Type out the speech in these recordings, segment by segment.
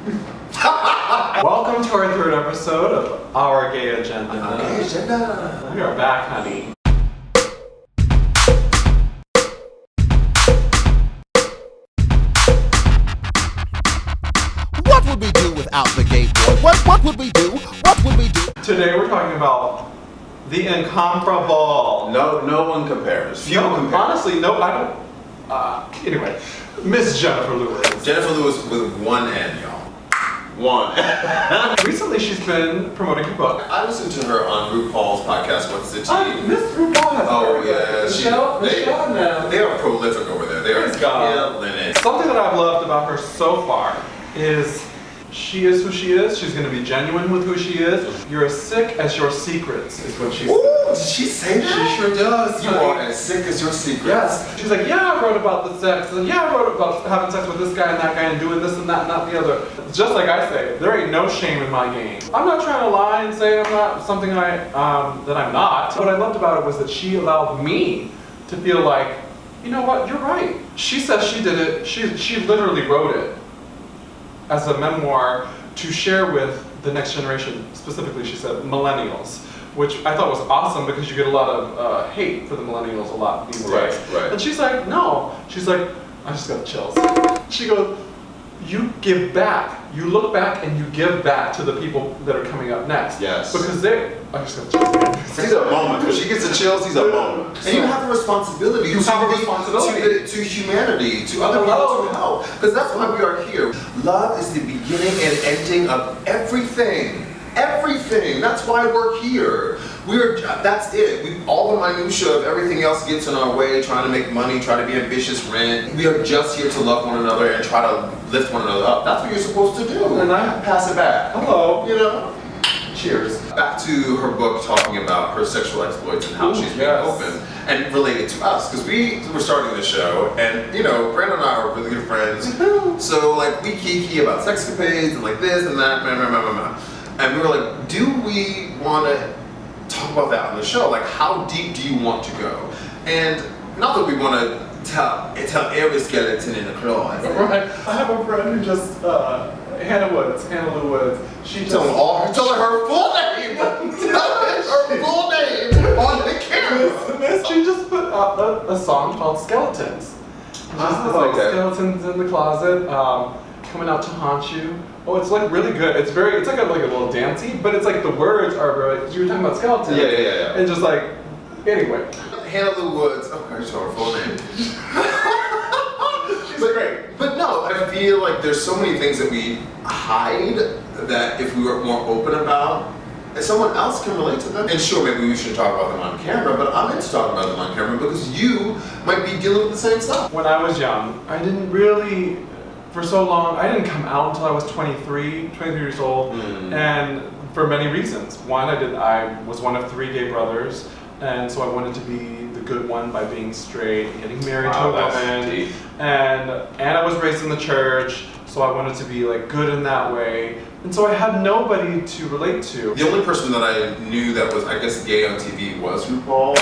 Welcome to our third episode of Our Gay Agenda. We are back, honey. What would we do without the gay boy? What would we do? What would we do? Today we're talking about the incomparable. No one compares. Few compares. Honestly, no, I don't. Anyway, Miss Jenifer Lewis. Jenifer Lewis with one N, y'all. One. Recently, she's been promoting her book. I listened to her on Rupaul's podcast, What's the Tea? Miss Rupaul has Oh, yeah. Michelle now. They are prolific over there. They are killing it. Something that I've loved about her so far is she is who she is. She's going to be genuine with who she is. You're as sick as your secrets, is what she said. Ooh, did she say that? She sure does. You are as sick as your secrets. Yes. She's like, yeah, I wrote about the sex, and yeah, I wrote about having sex with this guy and that guy and doing this and that and not the other. Just like I say, there ain't no shame in my game. I'm not trying to lie and say I'm not something that I'm not. What I loved about it was that she allowed me to feel like, you know what, you're right. She says she did it. She literally wrote it as a memoir to share with the next generation, specifically she said millennials, which I thought was awesome because you get a lot of hate for the millennials a lot these days. Right. And she's like, no, she's like, I just got chills. She goes, you give back. You look back and you give back to the people that are coming up next. Yes. Because I just got chills again. These are moments. When she gets the chills, these are moments. And you have the responsibility. To humanity, to other people, to help. Because that's why we are here. Love is the beginning and ending of everything. Everything. That's why we're here. That's it. All the minutia of everything else gets in our way, trying to make money, try to be ambitious, rent. We are just here to love one another and try to lift one another up. That's what you're supposed to do. And I pass it back. Hello. You know? Cheers. Back to her book talking about her sexual exploits and how she's being open and related to us. Because we were starting the show and, you know, Brandon and I are really good friends. So, like, we kiki about sexcapades and like this and that, and we were like, do we want to talk about that on the show? Like, how deep do you want to go? And not that we want to tell every skeleton in the closet. Right. I have a friend who just, Hannah Lou Woods. She just... Tell her full name! Tell her full name on the camera! She just put out a song called Skeletons. Skeletons in the closet, coming out to haunt you. Oh, it's like really good. It's like a little dancey, but it's like the words are very, you were talking about skeletons. Yeah. And just like, anyway. Hannah Lou Woods, I just told her full name. She's great. But no, I feel like there's so many things that we hide that if we were more open about, and someone else can relate to them. And sure, maybe we shouldn't talk about them on camera, but I'm into talking about them on camera because you might be dealing with the same stuff. When I was young, I didn't really, for so long, I didn't come out until I was 23 years old, and for many reasons. One, I was one of 3 gay brothers, and so I wanted to be the good one by being straight, getting married to a woman, and I was raised in the church, so I wanted to be like good in that way, and so I had nobody to relate to. The only person that I knew that was, I guess, gay on TV was Rupaul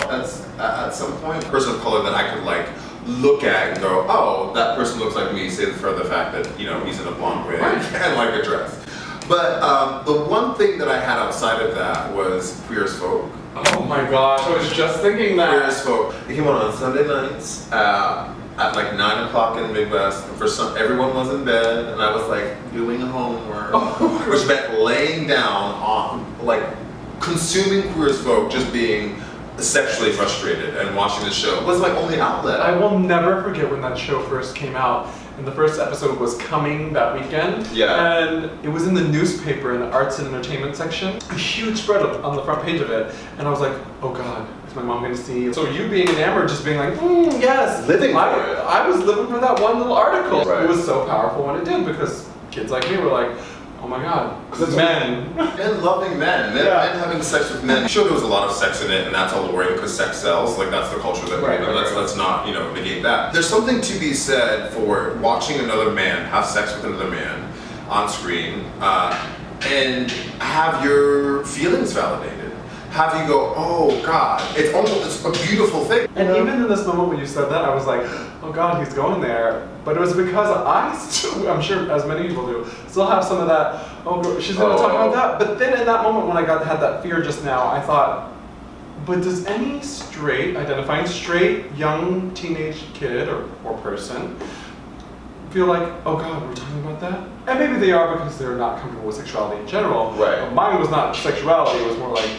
at some point. A person of color that I could like look at and go, oh, that person looks like me, save for the fact that, you know, he's in a blonde wig and like a dress. But the one thing that I had outside of that was Queer as Folk. Oh my gosh, I was just thinking that. Queer as Folk. It came on Sunday nights at like 9 o'clock in the Midwest. And everyone was in bed, and I was like doing homework, which meant laying down on, like, consuming Queer as Folk, just being sexually frustrated and watching the show was my only outlet. I will never forget when that show first came out, and the first episode was coming that weekend. Yeah. And it was in the newspaper in the arts and entertainment section. A huge spread on the front page of it, and I was like, oh God, is my mom gonna see? So you being enamored, just being like, yes. Living for it. I was living for that one little article. Right. It was so powerful when it did, because kids like me were like, oh my God, men. Men loving men having sex with men. I'm sure there was a lot of sex in it, and that's all the worry because sex sells. Like, that's the culture that we live in. Let's not, you know, negate that. There's something to be said for watching another man have sex with another man on screen and have your feelings validated. Have you go, oh God, it's a beautiful thing. And even in this moment when you said that, I was like, oh God, he's going there. But it was because I still, I'm sure as many people do, still have some of that, oh, she's gonna talk about that. But then in that moment when I had that fear just now, I thought, but does any identifying straight, young teenage kid or person feel like, oh God, we're talking about that? And maybe they are because they're not comfortable with sexuality in general. Right. But mine was not sexuality, it was more like,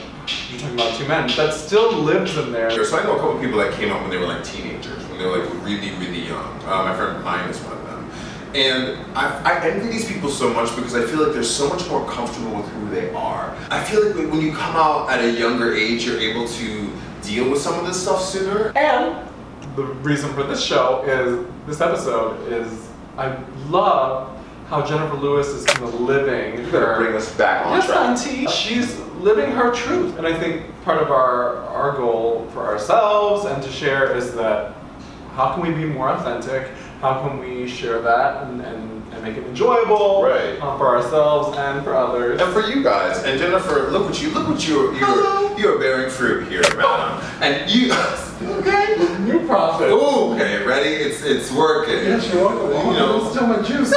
you're talking about two men. That still lives in there. So I know a couple people that came up when they were like teenagers, when they were like really, really young. My friend Mine is one of them. And I envy these people so much because I feel like they're so much more comfortable with who they are. I feel like when you come out at a younger age, you're able to deal with some of this stuff sooner. And the reason for this episode is I love how Jenifer Lewis is kind of living You better bring us back on yes, track. Auntie. She's living her truth. And I think part of our goal for ourselves and to share is that how can we be more authentic? How can we share that and make it enjoyable Right. For ourselves and for others? And for you guys, and Jenifer, look what you're bearing fruit here, madam. And you, okay? New profit. Ooh, okay, ready? It's working. Yes, you're welcome. You know, Still my juice.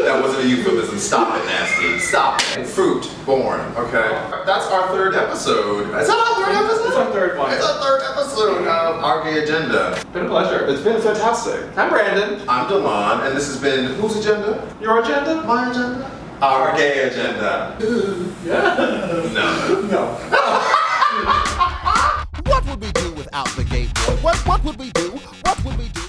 that wasn't a euphemism. Stop it, nasty. Stop it. Fruit born. Okay. That's our third episode. Is that our third episode? It's our third one. It's our third episode of Our Gay Agenda. It's been a pleasure. It's been fantastic. I'm Brandon. I'm Delon, and this has been whose agenda? Your agenda? My agenda. Our Gay Agenda. Yeah. No. No. What would we do without the gay boy? What would we do? What would we do?